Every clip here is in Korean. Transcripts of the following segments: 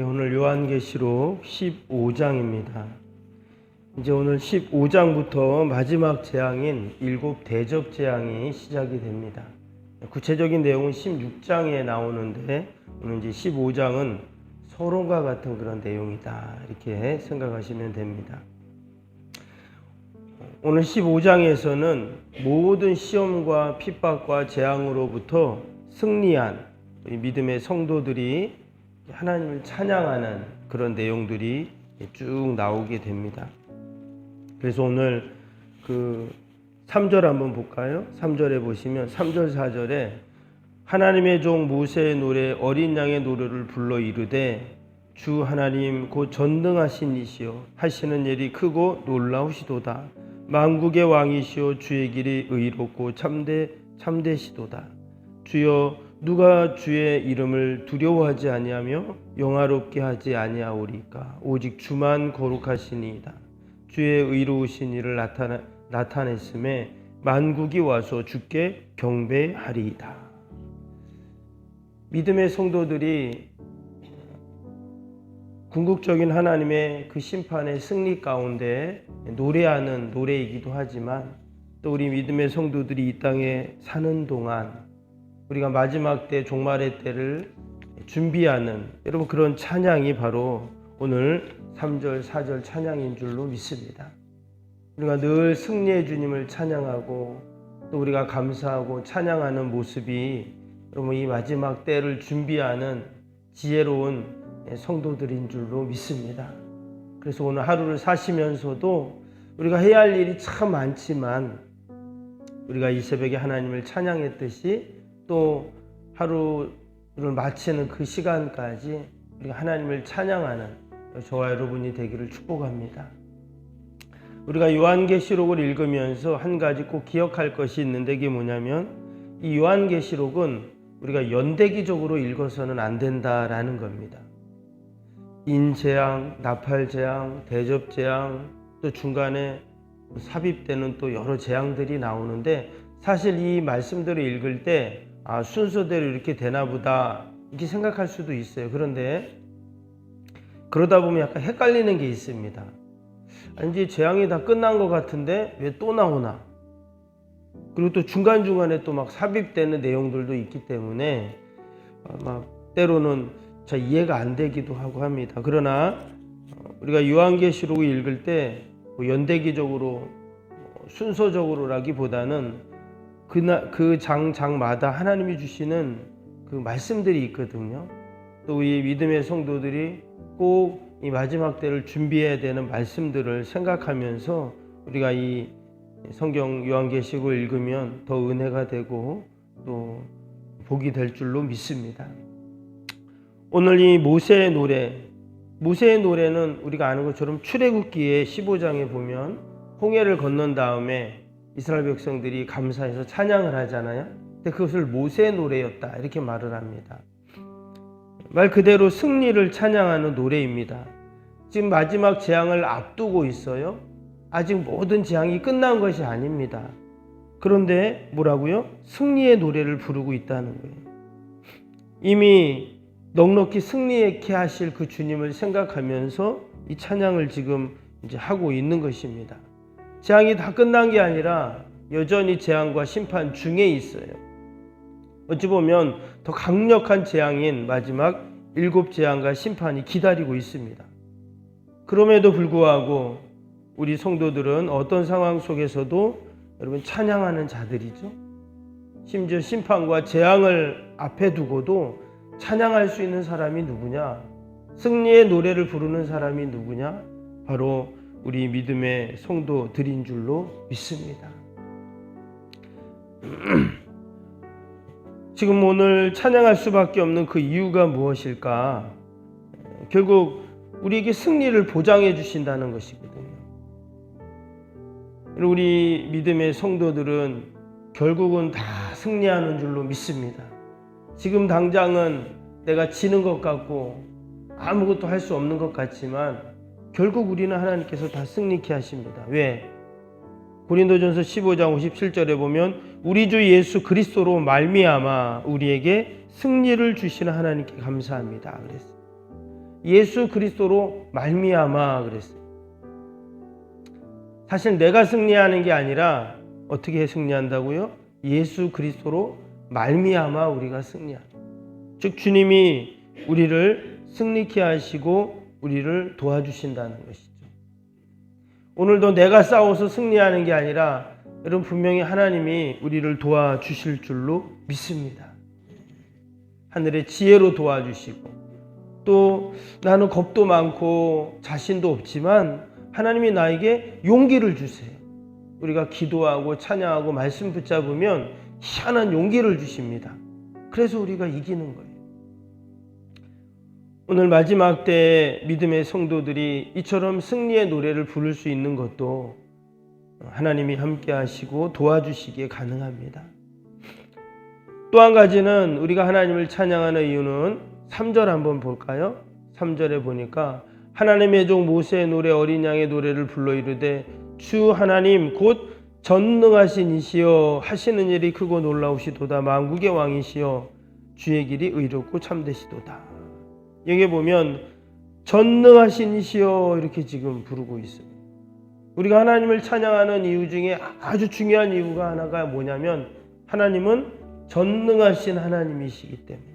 오늘 요한계시록 15장입니다. 이제 오늘 15장부터 마지막 재앙인 7 대접 재앙이 시작이 됩니다. 구체적인 내용은 16장에 나오는데 오늘 이제 15장은 서론과 같은 그런 내용이다, 이렇게 생각하시면 됩니다. 오늘 15장에서는 모든 시험과 핍박과 재앙으로부터 승리한 믿음의 성도들이 하나님을 찬양하는 그런 내용들이 쭉 나오게 됩니다. 그래서 오늘 3절 한번 볼까요? 3절에 보시면 3절 4절에 하나님의 종 모세의 노래 어린 양의 노래를 불러 이르되 주 하나님 곧 전능하신 이시여 하시는 일이 크고 놀라우시도다. 만국의 왕이시여 주의 길이 의롭고 참되시도다. 주여 누가 주의 이름을 두려워하지 아니하며 영화롭게 하지 아니하오리까. 오직 주만 거룩하시니이다. 주의 의로우신 일을 나타냈음에 만국이 와서 주께 경배하리이다. 믿음의 성도들이 궁극적인 하나님의 그 심판의 승리 가운데 노래하는 노래이기도 하지만, 또 우리 믿음의 성도들이 이 땅에 사는 동안 우리가 마지막 때 종말의 때를 준비하는 여러분 그런 찬양이 바로 오늘 3절 4절 찬양인 줄로 믿습니다. 우리가 늘 승리의 주님을 찬양하고 또 우리가 감사하고 찬양하는 모습이 여러분 이 마지막 때를 준비하는 지혜로운 성도들인 줄로 믿습니다. 그래서 오늘 하루를 사시면서도 우리가 해야 할 일이 참 많지만 우리가 이 새벽에 하나님을 찬양했듯이 또 하루를 마치는 그 시간까지 우리가 하나님을 찬양하는 저와 여러분이 되기를 축복합니다. 우리가 요한계시록을 읽으면서 한 가지 꼭 기억할 것이 있는데, 그게 뭐냐면 이 요한계시록은 우리가 연대기적으로 읽어서는 안 된다라는 겁니다. 인재앙, 나팔재앙, 대접재앙, 또 중간에 삽입되는 또 여러 재앙들이 나오는데, 사실 이 말씀들을 읽을 때 순서대로 이렇게 되나 보다 이렇게 생각할 수도 있어요. 그런데 그러다 보면 약간 헷갈리는 게 있습니다. 이제 재앙이 다 끝난 것 같은데 왜 또 나오나? 그리고 또 중간중간에 또 막 삽입되는 내용들도 있기 때문에 막 때로는 잘 이해가 안 되기도 하고 합니다. 그러나 우리가 요한계시록을 읽을 때 연대기적으로 순서적으로라기보다는 그 장마다 하나님이 주시는 그 말씀들이 있거든요. 또 우리 믿음의 성도들이 꼭 이 마지막 때를 준비해야 되는 말씀들을 생각하면서 우리가 이 성경 요한계시록을 읽으면 더 은혜가 되고 또 복이 될 줄로 믿습니다. 오늘 이 모세의 노래는 우리가 아는 것처럼 출애굽기의 15장에 보면 홍해를 건넌 다음에 이스라엘 백성들이 감사해서 찬양을 하잖아요. 근데 그것을 모세의 노래였다, 이렇게 말을 합니다. 말 그대로 승리를 찬양하는 노래입니다. 지금 마지막 재앙을 앞두고 있어요. 아직 모든 재앙이 끝난 것이 아닙니다. 그런데 뭐라고요? 승리의 노래를 부르고 있다는 거예요. 이미 넉넉히 승리케 하실 그 주님을 생각하면서 이 찬양을 지금 이제 하고 있는 것입니다. 재앙이 다 끝난 게 아니라 여전히 재앙과 심판 중에 있어요. 어찌 보면 더 강력한 재앙인 마지막 7 재앙과 심판이 기다리고 있습니다. 그럼에도 불구하고 우리 성도들은 어떤 상황 속에서도 여러분 찬양하는 자들이죠. 심지어 심판과 재앙을 앞에 두고도 찬양할 수 있는 사람이 누구냐? 승리의 노래를 부르는 사람이 누구냐? 바로 우리 믿음의 성도들인 줄로 믿습니다. 지금 오늘 찬양할 수밖에 없는 그 이유가 무엇일까? 결국 우리에게 승리를 보장해 주신다는 것이거든요. 우리 믿음의 성도들은 결국은 다 승리하는 줄로 믿습니다. 지금 당장은 내가 지는 것 같고 아무것도 할 수 없는 것 같지만 결국 우리는 하나님께서 다 승리케 하십니다. 왜? 고린도전서 15장 57절에 보면 우리 주 예수 그리스도로 말미암아 우리에게 승리를 주시는 하나님께 감사합니다. 그랬어요. 예수 그리스도로 말미암아 그랬어요. 사실 내가 승리하는 게 아니라 어떻게 승리한다고요? 예수 그리스도로 말미암아 우리가 승리한다. 즉 주님이 우리를 승리케 하시고 우리를 도와주신다는 것이죠. 오늘도 내가 싸워서 승리하는 게 아니라 여러분 분명히 하나님이 우리를 도와주실 줄로 믿습니다. 하늘의 지혜로 도와주시고 또 나는 겁도 많고 자신도 없지만 하나님이 나에게 용기를 주세요. 우리가 기도하고 찬양하고 말씀 붙잡으면 희한한 용기를 주십니다. 그래서 우리가 이기는 거예요. 오늘 마지막 때에 믿음의 성도들이 이처럼 승리의 노래를 부를 수 있는 것도 하나님이 함께 하시고 도와주시기에 가능합니다. 또 한 가지는 우리가 하나님을 찬양하는 이유는 3절 한번 볼까요? 3절에 보니까 하나님의 종 모세의 노래 어린 양의 노래를 불러 이르되 주 하나님 곧 전능하신 이시여 하시는 일이 크고 놀라우시도다. 만국의 왕이시여 주의 길이 의롭고 참되시도다. 여기 보면 전능하신 이시여 이렇게 지금 부르고 있어요. 우리가 하나님을 찬양하는 이유 중에 아주 중요한 이유가 하나가 뭐냐면 하나님은 전능하신 하나님이시기 때문에.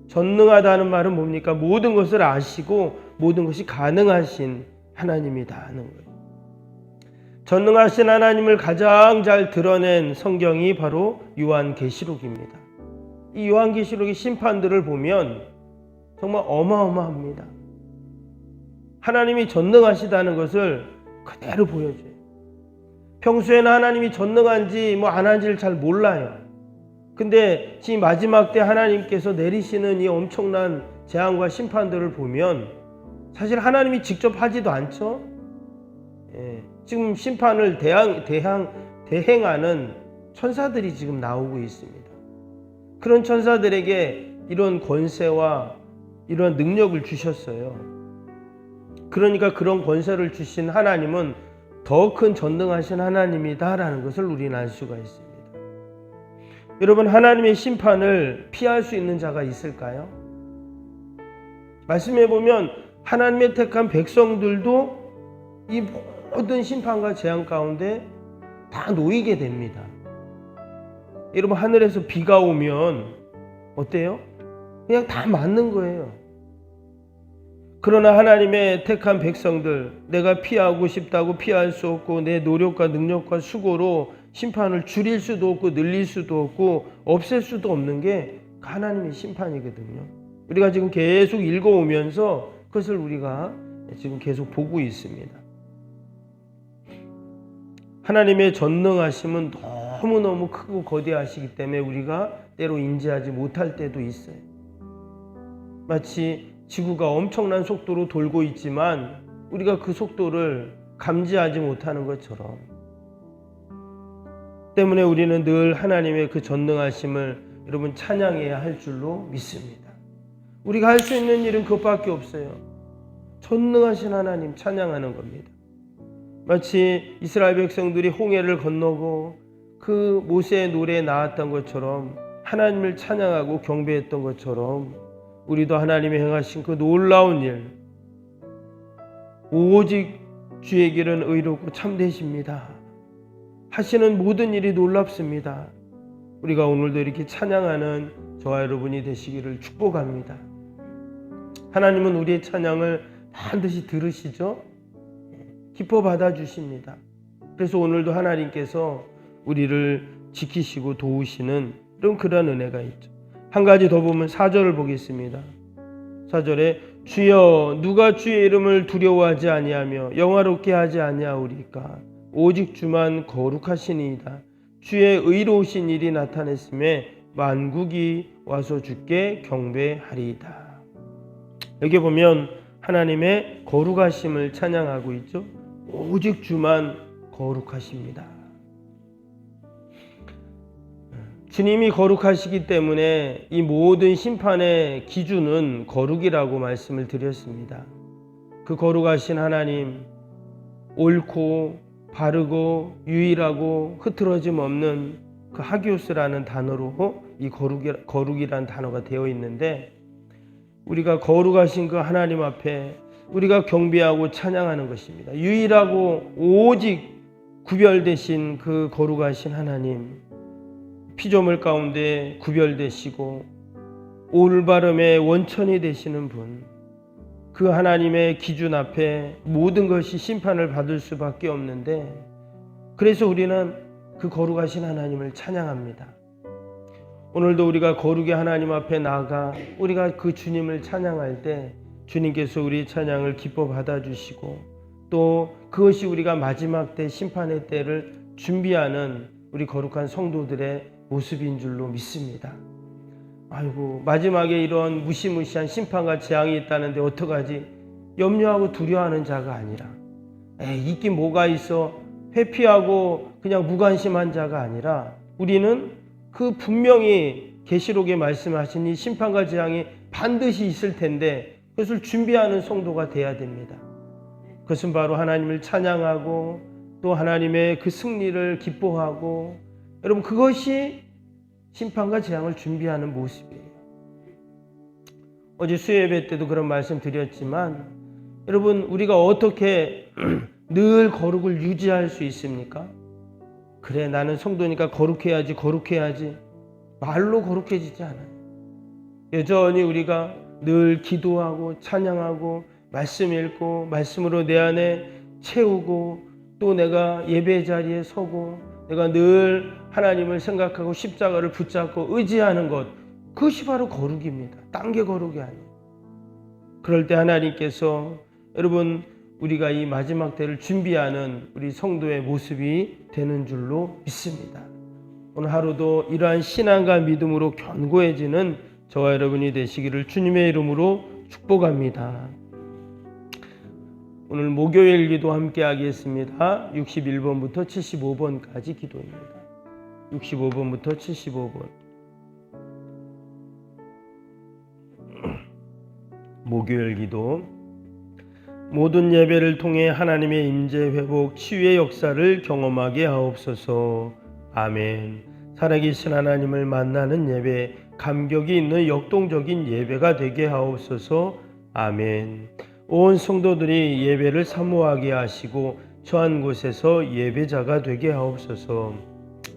전능하다는 말은 뭡니까? 모든 것을 아시고 모든 것이 가능하신 하나님이다 하는 거예요. 전능하신 하나님을 가장 잘 드러낸 성경이 바로 요한계시록입니다. 이 요한계시록의 심판들을 보면 정말 어마어마합니다. 하나님이 전능하시다는 것을 그대로 보여줘요. 평소에는 하나님이 전능한지 안 한지를 잘 몰라요. 근데 지금 마지막 때 하나님께서 내리시는 이 엄청난 재앙과 심판들을 보면 사실 하나님이 직접 하지도 않죠. 지금 심판을 대행하는 천사들이 지금 나오고 있습니다. 그런 천사들에게 이런 권세와 이런 능력을 주셨어요. 그러니까 그런 권세를 주신 하나님은 더 큰 전능하신 하나님이다라는 것을 우리는 알 수가 있습니다. 여러분 하나님의 심판을 피할 수 있는 자가 있을까요? 말씀해 보면 하나님의 택한 백성들도 이 모든 심판과 재앙 가운데 다 놓이게 됩니다. 여러분 하늘에서 비가 오면 어때요? 그냥 다 맞는 거예요. 그러나 하나님의 택한 백성들, 내가 피하고 싶다고 피할 수 없고 내 노력과 능력과 수고로 심판을 줄일 수도 없고 늘릴 수도 없고 없앨 수도 없는 게 하나님의 심판이거든요. 우리가 지금 계속 읽어오면서 그것을 우리가 지금 계속 보고 있습니다. 하나님의 전능하심은 너무너무 크고 거대하시기 때문에 우리가 때로 인지하지 못할 때도 있어요. 마치 지구가 엄청난 속도로 돌고 있지만 우리가 그 속도를 감지하지 못하는 것처럼 때문에 우리는 늘 하나님의 그 전능하심을 여러분 찬양해야 할 줄로 믿습니다. 우리가 할 수 있는 일은 그것밖에 없어요. 전능하신 하나님 찬양하는 겁니다. 마치 이스라엘 백성들이 홍해를 건너고 그 모세의 노래에 나왔던 것처럼 하나님을 찬양하고 경배했던 것처럼 우리도 하나님이 행하신 그 놀라운 일, 오직 주의 길은 의롭고 참되십니다 하시는 모든 일이 놀랍습니다. 우리가 오늘도 이렇게 찬양하는 저와 여러분이 되시기를 축복합니다. 하나님은 우리의 찬양을 반드시 들으시죠? 기뻐 받아주십니다. 그래서 오늘도 하나님께서 우리를 지키시고 도우시는 그런 은혜가 있죠. 한 가지 더 보면 4절을 보겠습니다. 4절에 주여 누가 주의 이름을 두려워하지 아니하며 영화롭게 하지 아니하오리까 오직 주만 거룩하시니이다. 주의 의로우신 일이 나타냈음에 만국이 와서 주께 경배하리이다. 여기 보면 하나님의 거룩하심을 찬양하고 있죠. 오직 주만 거룩하십니다. 주님이 거룩하시기 때문에 이 모든 심판의 기준은 거룩이라고 말씀을 드렸습니다. 그 거룩하신 하나님, 옳고 바르고 유일하고 흐트러짐 없는 그 하기오스라는 단어로 이 거룩이라는 단어가 되어 있는데 우리가 거룩하신 그 하나님 앞에 우리가 경배하고 찬양하는 것입니다. 유일하고 오직 구별되신 그 거룩하신 하나님, 피조물 가운데 구별되시고 올바름의 원천이 되시는 분, 그 하나님의 기준 앞에 모든 것이 심판을 받을 수밖에 없는데, 그래서 우리는 그 거룩하신 하나님을 찬양합니다. 오늘도 우리가 거룩의 하나님 앞에 나아가 우리가 그 주님을 찬양할 때 주님께서 우리 찬양을 기뻐 받아주시고, 또 그것이 우리가 마지막 때 심판의 때를 준비하는 우리 거룩한 성도들의 모습인 줄로 믿습니다. 아이고, 마지막에 이런 무시무시한 심판과 재앙이 있다는데 어떡하지? 염려하고 두려워하는 자가 아니라, 있긴 뭐가 있어, 회피하고 그냥 무관심한 자가 아니라, 우리는 그 분명히 계시록에 말씀하신 이 심판과 재앙이 반드시 있을 텐데 그것을 준비하는 성도가 돼야 됩니다. 그것은 바로 하나님을 찬양하고 또 하나님의 그 승리를 기뻐하고, 여러분, 그것이 심판과 재앙을 준비하는 모습이에요. 어제 수요예배 때도 그런 말씀 드렸지만, 여러분, 우리가 어떻게 늘 거룩을 유지할 수 있습니까? 그래, 나는 성도니까 거룩해야지 말로 거룩해지지 않아요. 여전히 우리가 늘 기도하고 찬양하고 말씀 읽고 말씀으로 내 안에 채우고, 또 내가 예배 자리에 서고 내가 늘 하나님을 생각하고 십자가를 붙잡고 의지하는 것, 그것이 바로 거룩입니다. 딴 게 거룩이 아니에요. 그럴 때 하나님께서, 여러분, 우리가 이 마지막 때를 준비하는 우리 성도의 모습이 되는 줄로 믿습니다. 오늘 하루도 이러한 신앙과 믿음으로 견고해지는 저와 여러분이 되시기를 주님의 이름으로 축복합니다. 오늘 목요일 기도 함께 하겠습니다. 61번부터 75번까지 기도입니다. 65번부터 75번. 목요일 기도. 모든 예배를 통해 하나님의 임재, 회복, 치유의 역사를 경험하게 하옵소서. 아멘. 살아계신 하나님을 만나는 예배, 감격이 있는 역동적인 예배가 되게 하옵소서. 아멘. 온 성도들이 예배를 사모하게 하시고 처한 곳에서 예배자가 되게 하옵소서.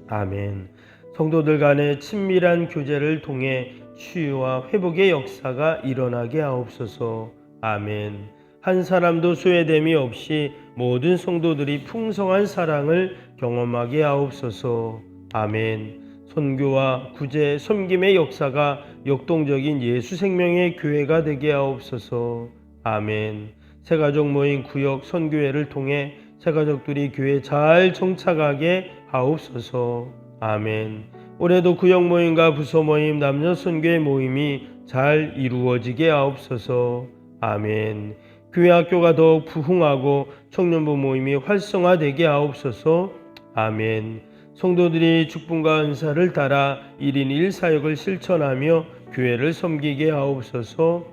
아멘. 성도들 간의 친밀한 교제를 통해 치유와 회복의 역사가 일어나게 하옵소서. 아멘. 한 사람도 소외됨이 없이 모든 성도들이 풍성한 사랑을 경험하게 하옵소서. 아멘. 선교와 구제, 섬김의 역사가 역동적인 예수 생명의 교회가 되게 하옵소서. 아멘. 새가족 모임 구역 선교회를 통해 새가족들이 교회에 잘 정착하게 하옵소서. 아멘. 올해도 구역 모임과 부서 모임, 남녀 선교회 모임이 잘 이루어지게 하옵소서. 아멘. 교회 학교가 더욱 부흥하고 청년부 모임이 활성화되게 하옵소서. 아멘. 성도들이 축복과 은사를 따라 1인 1사역을 실천하며 교회를 섬기게 하옵소서.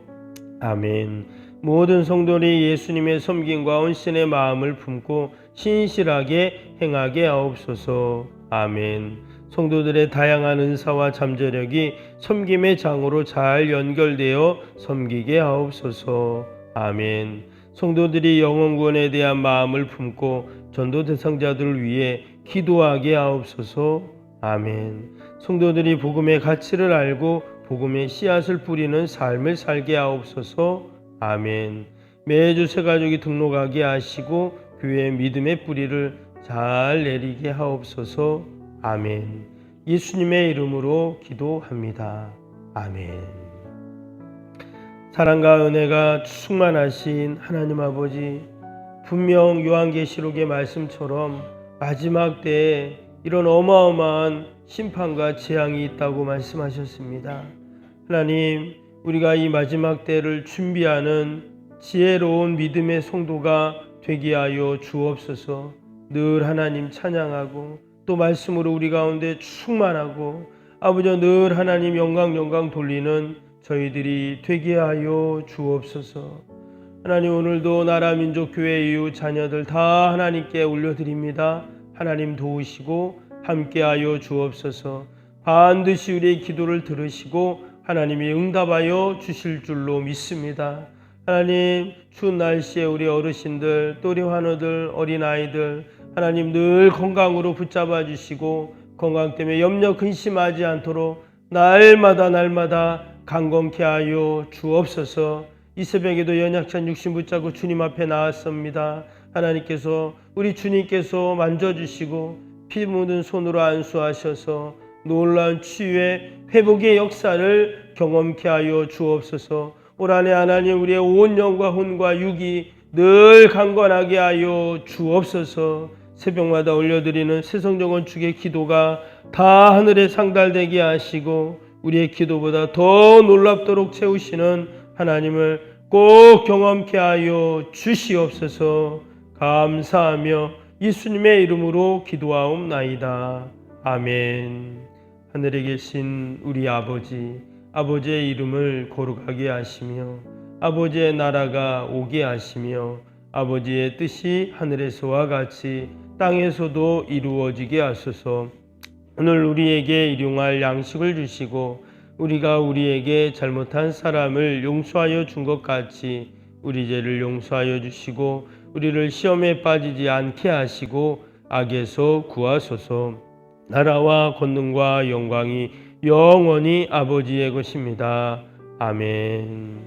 아멘. 모든 성도들이 예수님의 섬김과 헌신의 마음을 품고 신실하게 행하게 하옵소서. 아멘. 성도들의 다양한 은사와 잠재력이 섬김의 장으로 잘 연결되어 섬기게 하옵소서. 아멘. 성도들이 영혼구원에 대한 마음을 품고 전도 대상자들을 위해 기도하게 하옵소서. 아멘. 성도들이 복음의 가치를 알고 복음의 씨앗을 뿌리는 삶을 살게 하옵소서. 아멘. 매주 새가족이 등록하게 하시고 교회의 믿음의 뿌리를 잘 내리게 하옵소서. 아멘. 예수님의 이름으로 기도합니다. 아멘. 사랑과 은혜가 충만하신 하나님 아버지, 분명 요한계시록의 말씀처럼 마지막 때에 이런 어마어마한 심판과 재앙이 있다고 말씀하셨습니다. 하나님, 우리가 이 마지막 때를 준비하는 지혜로운 믿음의 성도가 되게 하여 주옵소서. 늘 하나님 찬양하고 또 말씀으로 우리 가운데 충만하고 아버지 늘 하나님 영광 돌리는 저희들이 되게 하여 주옵소서. 하나님, 오늘도 나라 민족 교회 이후 자녀들 다 하나님께 올려드립니다. 하나님 도우시고 함께하여 주옵소서. 반드시 우리의 기도를 들으시고 하나님이 응답하여 주실 줄로 믿습니다. 하나님, 추운 날씨에 우리 어르신들, 또 우리 환우들, 어린아이들 하나님 늘 건강으로 붙잡아 주시고 건강 때문에 염려 근심하지 않도록 날마다 강건케 하여 주옵소서. 이 새벽에도 연약한 육신 붙잡고 주님 앞에 나왔습니다. 하나님께서 우리 주님께서 만져주시고 피 묻은 손으로 안수하셔서 놀라운 치유의 회복의 역사를 경험케 하여 주옵소서. 올 한해 하나님 우리의 온 영과 혼과 육이 늘 강건하게 하여 주옵소서. 새벽마다 올려드리는 새성정원 축의 기도가 다 하늘에 상달되게 하시고 우리의 기도보다 더 놀랍도록 채우시는 하나님을 꼭 경험케 하여 주시옵소서. 감사하며 예수님의 이름으로 기도하옵나이다. 아멘. 하늘에 계신 우리 아버지의 이름을 거룩하게 하시며 아버지의 나라가 오게 하시며 아버지의 뜻이 하늘에서와 같이 땅에서도 이루어지게 하소서. 오늘 우리에게 일용할 양식을 주시고 우리가 우리에게 잘못한 사람을 용서하여 준 것 같이 우리 죄를 용서하여 주시고 우리를 시험에 빠지지 않게 하시고 악에서 구하소서. 나라와 권능과 영광이 영원히 아버지의 것입니다. 아멘.